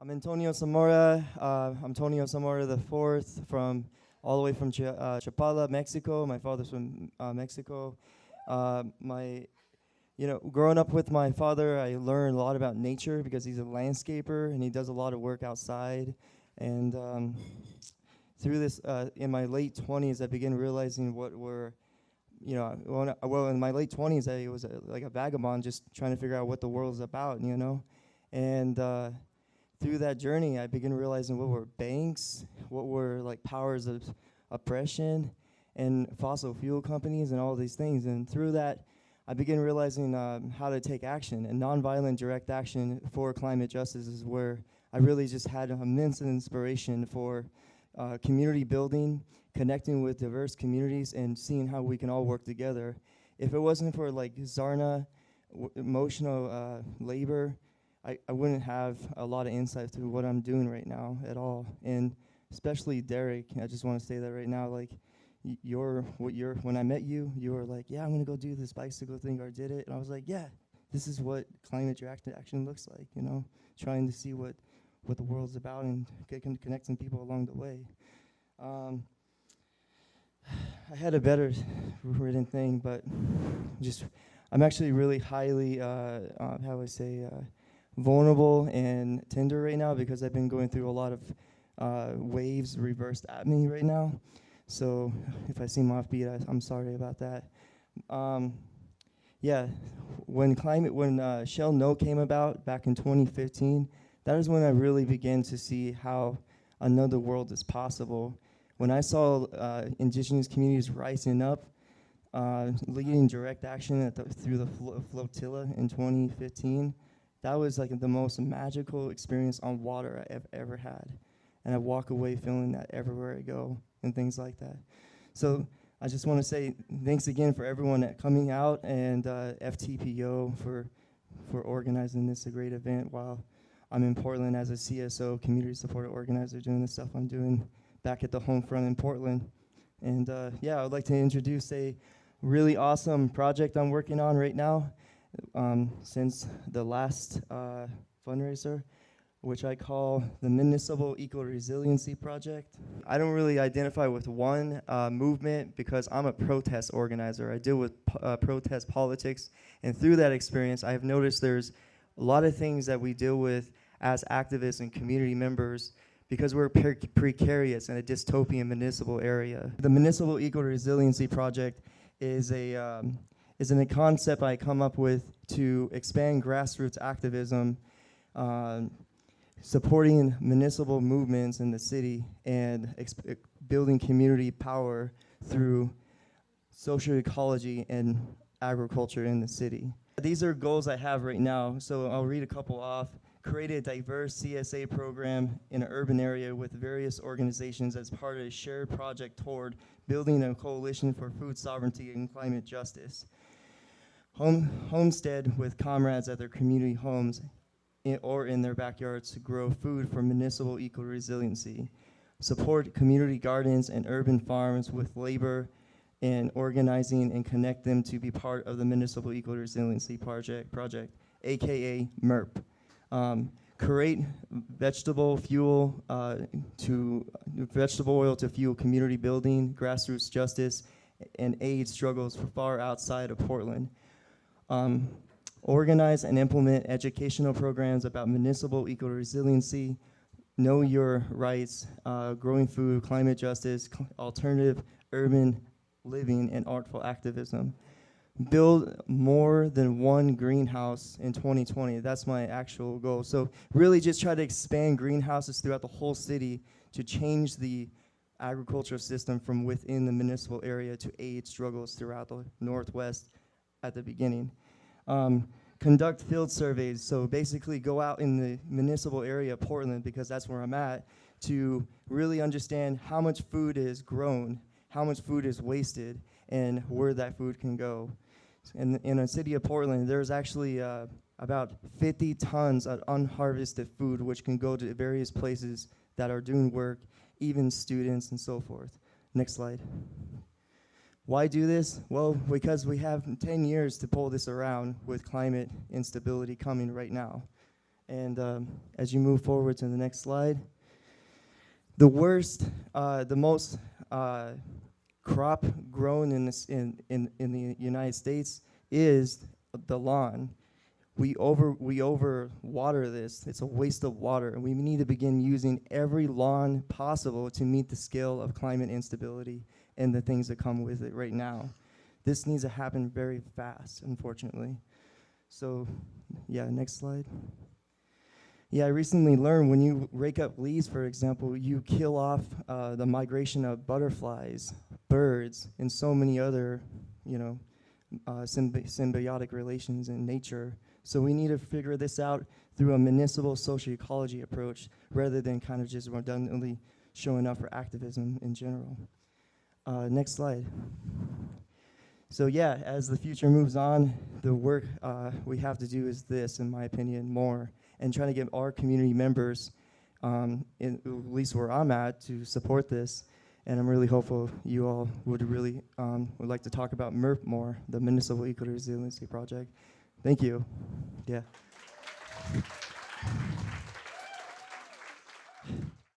I'm Antonio Zamora. Antonio Zamora the fourth, from all the way from Chapala, Mexico. My father's from Mexico. My, growing up with my father, I learned a lot about nature because he's a landscaper and he does a lot of work outside. And through this, in my late 20s, I began realizing what were, in my late 20s, I was like a vagabond, just trying to figure out what the world is about, And through that journey, I began realizing what were banks, what were like powers of oppression, and fossil fuel companies, and all these things. And through that, I began realizing how to take action, and nonviolent direct action for climate justice is where I really just had immense inspiration for community building, connecting with diverse communities, and seeing how we can all work together. If it wasn't for like Zarna, emotional labor, I wouldn't have a lot of insight through what I'm doing right now at all. And especially Derek, I just want to say that right now, like, when I met you, you were like, yeah, I'm gonna go do this bicycle thing, or did it, and I was like, yeah, this is what climate direct action looks like, trying to see what the world's about and connecting people along the way. I had a better written thing, but I'm actually really highly, vulnerable and tender right now because I've been going through a lot of waves reversed at me right now. So if I seem offbeat, I'm sorry about that. When Shell No came about back in 2015, that is when I really began to see how another world is possible. When I saw indigenous communities rising up, leading direct action through the flotilla in 2015, that was like the most magical experience on water I've ever had. And I walk away feeling that everywhere I go and things like that. So I just want to say thanks again for everyone coming out, and FTPO for organizing this great event while I'm in Portland as a CSO, community support organizer, doing the stuff I'm doing back at the home front in Portland. And I would like to introduce a really awesome project I'm working on right now. Since the last fundraiser, which I call the Municipal Resiliency Project. I don't really identify with one movement because I'm a protest organizer. I deal with protest politics, and through that experience, I've noticed there's a lot of things that we deal with as activists and community members because we're precarious in a dystopian municipal area. The Municipal Resiliency Project is a concept I come up with to expand grassroots activism, supporting municipal movements in the city, and building community power through social ecology and agriculture in the city. These are goals I have right now, so I'll read a couple off. Create a diverse CSA program in an urban area with various organizations as part of a shared project toward building a coalition for food sovereignty and climate justice. Homestead with comrades at their community homes or in their backyards to grow food for municipal eco-resiliency. Support community gardens and urban farms with labor and organizing, and connect them to be part of the Municipal Eco-Resiliency Project, aka MERP. Create vegetable oil to fuel community building, grassroots justice, and aid struggles far outside of Portland. Organize and implement educational programs about municipal eco-resiliency, know your rights, growing food, climate justice, alternative urban living, and artful activism. Build more than one greenhouse in 2020. That's my actual goal. So really just try to expand greenhouses throughout the whole city to change the agricultural system from within the municipal area to aid struggles throughout the Northwest at the beginning. Conduct field surveys, so basically go out in the municipal area of Portland, because that's where I'm at, to really understand how much food is grown, how much food is wasted, and where that food can go. In the city of Portland, there's actually about 50 tons of unharvested food, which can go to various places that are doing work, even students and so forth. Next slide. Why do this? Well, because we have 10 years to pull this around with climate instability coming right now. And as you move forward to the next slide, the worst, the most crop grown in the United States is the lawn. We over water this. It's a waste of water, and we need to begin using every lawn possible to meet the scale of climate instability and the things that come with it right now. This needs to happen very fast, unfortunately. So, yeah, next slide. Yeah, I recently learned when you rake up leaves, for example, you kill off the migration of butterflies, birds, and so many other, symbiotic relations in nature. So we need to figure this out through a municipal social ecology approach rather than kind of just redundantly showing up for activism in general. Next slide. So yeah, as the future moves on, the work we have to do is this, in my opinion, more, and trying to get our community members, at least where I'm at, to support this. And I'm really hopeful you all would really would like to talk about MERP more, the Municipal Eco Resiliency Project. Thank you. Yeah.